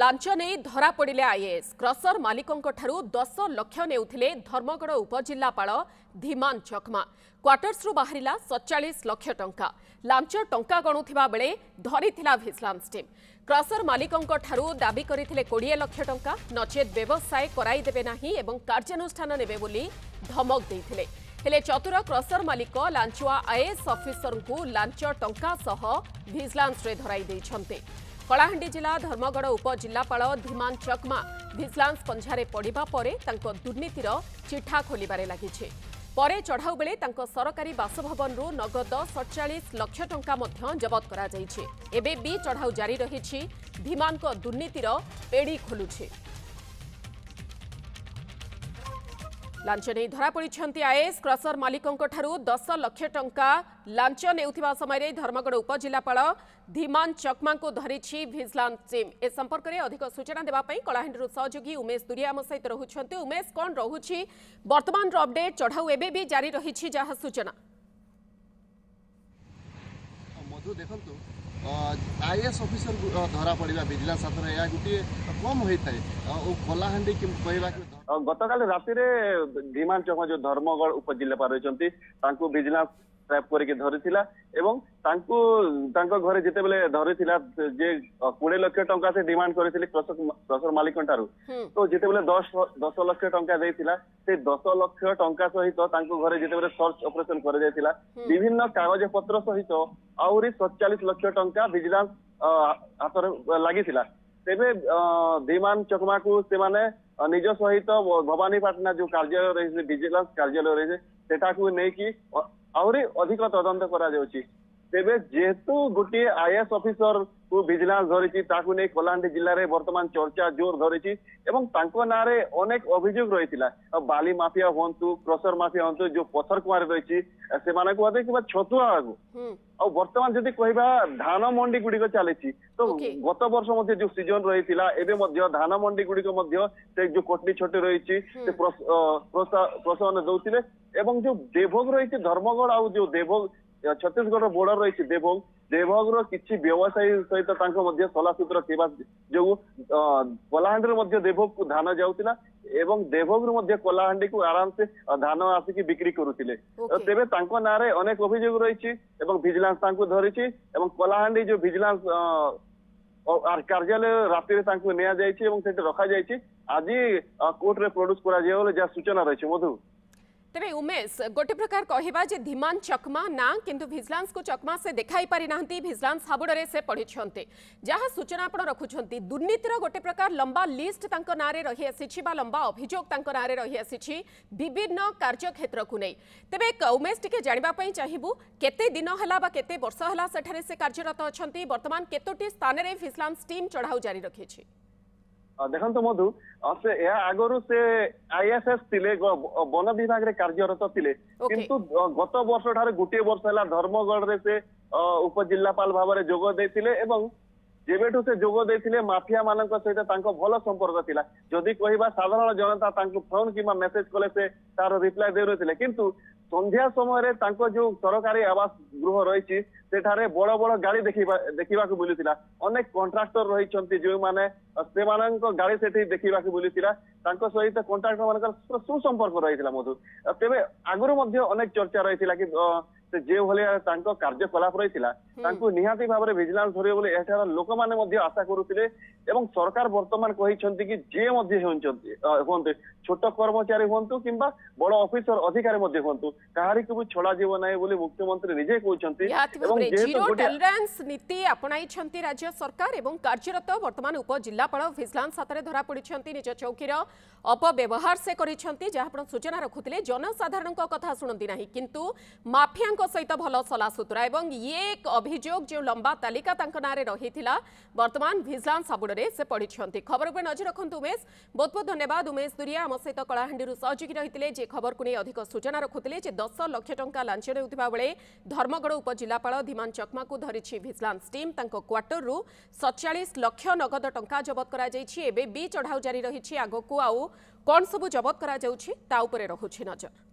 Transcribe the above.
Launch नहीं धरा पड़े आईएएस क्रसर मालिकों ठारू 10 लाख नेउथिले धर्मगढ़ उपजिल्लापाल धीमान चकमा क्वार्टर्स रु बाहरिला 47 लाख टंका लांच टंका गणुथिबा बेले धरिथिला भिजिलेंस टीम क्रसर मालिकों ठारू दाबी करथिले 20 लाख टंका नचेत व्यवसाय कराई देबे नाही एवं कार्यानुष्ठान नेबे बोली धमक देथिले हेले चतुर क्रसर मालिक लांचुआ आईएएस ऑफिसर को लांच टंका सह भिजिलेंस रे धराई दैछन्ते। कलाहांडी जिला धर्मगढ़ उपजिल्लापाल धीमान चकमा भिजिलेंस पंझारे पड़िबा परे तांको दुर्नीतिर चिठा खोलिबारे लागिछे। परे चढ़ाऊ बेले तांको सरकारी बासभवन रु नगद 47 लाख टंका मध्य जबत करा जायछि। एबे भी चढ़ाऊ जारी रहिछि धीमान को दुर्नीतिर पेड़ी खोलुछे। लांच नहीं धरा पड़ी आईएएस क्रसर मालिकों ठारू 10 लाख टंका लांच नेउथिबा समय धर्मगढ़ उपजिल्लापाल धीमान चकमा को धरिछि भिजिलेंस टीम। ए संपर्क में अधिक सूचना देबा पई कलाहांडी सहयोगी उमेश दुरिया आम सहित रहुछन्ते। उमेश कौन रहुछि वर्तमान अपडेट चढ़ाऊ एबे भी जारी रहिछि जहा सूचना मधु देखंतु आईएएस ऑफिसर धरा पड़ा विजिलेंस हाथ में गोटे कम होता है कलाहांडी कहवा गतकाल राति धीमान चकमा जो धर्मगढ़ उपजिल्लापाल रही विजिलेंस ट्रैप करके धरिथिला एवं घरे जिते बेले धरिथिला जे 20 लाख टंका से डिमांड करथिले क्रसर मालिकन ठारू तो जिते बेले 10 लाख टंका देथिला से 10 लाख टंका सहित घरे जिते बेले सर्च ऑपरेशन कर जायतिला विभिन्न कागज पत्र सहित आउरी 47 लाख टंका विजिलेंस हाथ लागिथिला। तेबे धीमान चकमा को से माने निज सहित भवानीपाटना जो कार्यालय रही विजिलेंस कार्यालय रही सेटा को नहीं कि आहुरी अधिक तदंत करा जाउची। तेबे जेहेतु गोटे आईएएस ऑफिसर को विजिलेंस धरिची ताकू नहीं कलाहांडी जिल्ला रे वर्तमान चर्चा जोर धरिची एवं तांको नारे अनेक अभियोग रहितिला बाली माफिया होंतु क्रसर माफिया होंतु जो पत्थर कुमार रही से माने को आदे कि छतुआ आगु आ वर्तमान जदि कहबा धान मंडी गुडी को चलेची तो गत वर्ष मध्ये जो सीजन रहितिला एबे मध्ये धान मंडी गुडी को मध्ये से जो कोटली छोटे रहिची से प्रोत्साहन दउतिले एवं जो देवभोग रही धर्मगढ़ आ जो देवभोग छत्तीसगढ़ बॉर्डर रही देवभोग किसी व्यवसायी सहित सलाह सूत्र थिबा जो कलाहांडी देवभोग को धान जाउतिला एवं देवभोग कलाहांडी को आराम से धान आसिक बिक्री करुतिले तेबे तांको नारे अनेक अभियोग रही विजिलेंस तांको धरिछि एवं कलाहांडी जो विजिलेंस कार्यालय राति निया जायछि एवं सेठी रखा जायछि आज कोर्ट रे प्रोड्यूस करा जाय बोले जा सूचना रही मधु। तेरे उमेश गोटे प्रकार कहवा जे धीमान चकमा ना किंतु भिजिलेंस को चकमा से देखाई पारि नाहंती भिजिलेंस हाबुडरे से पढ़िछन्ते जहा सूचना आपण रखुछन्ती दुर्नीतिर गोटे प्रकार लंबा लिस्ट तांको नारे रही आसीछि बा लंबा अभियोग तांको नारे रही आसीछि विभिन्न कार्य क्षेत्र को नै। तेबे उमेश टिके जानिबा पई चाहिबु केते दिन हला बा केते वर्ष हला सेठारे से कार्यरत अछन्ती वर्तमान केतोटी स्थान रे भिजिलेंस टीम चढ़ाऊ जारी रखिछि। देखो मधु से आगु से आईएएस थिले वन विभाग रे कार्यरत थिले किंतु गत वर्ष ठारे गोटे वर्ष है धर्मगढ़ रे से उपजिल्लापाल भाव में जोग देथिले एवं जेबेठू से जोग देथिले माफिया मानक सहित तांको भल संपर्क थिला जदि कहबा साधारण जनता तांको फोन किमा मेसेज कले से तार रिप्लाई दे रहिथिले किंतु संध्या समय रे तांको जो सरकारी आवास गृह रही सेठारे बड़ बड़ गाड़ी देखा बुलूला अनेक कंट्राक्टर रही जो माने गाड़ी से देखा बुलूला सहित कंट्राक्टर मान सुसंपर्क रही मधु। तेरे आगुरी अनेक चर्चा रही कि जो भाया कार्यकलाप रही निहाती भाव में विजिलेंस धरिबे बोले एठार लोक माने आशा करुले एवं सरकार वर्तमान कहिसंती कि जे होंते छोट कर्मचारी होंतु किंबा बड़ ऑफिसर अधिकारी होंतु कहारी को भी छड़ा जीव ना बोली मुख्यमंत्री निजे कहते जीरो टॉलरेंस नीति अपनाई राज्य सरकार एवं कार्यरत वर्तमान उपजिल्लापाल भिजिलेंस हाथ में धरा पड़ी निज चौकीर अपव्यवहार से करिसेंती जहाँ सूचना रखुले जनसाधारण कथा शुणती ना किंतु माफिया सहित भल सला सुतरा एवं ये एक अभियोग जो लंबा तालिका ना रही वर्तमान भिजिलेंस हाबुडरे से पड़ी। खबर पर नजर रखु उमेश बहुत बहुत धन्यवाद। उमेश दुरिया आम सहित कलाहांडी सहयोगी रही जे खबर को नहीं अधिक सूचना रखुले 10 लाख टंका लांच नेउथिबा बेले धर्मगढ़ उपजिल्लापाल धीमान चकमा को धरिछि भिजिलेंस टीम तांको क्वार्टर रु 47 लाख नगद टंका जबत करा जायछि एबे भी चढ़ाऊ जारी रही आगो को आउ कौन सबू जबत करा जाउछि ता उपरे रहुछि नजर।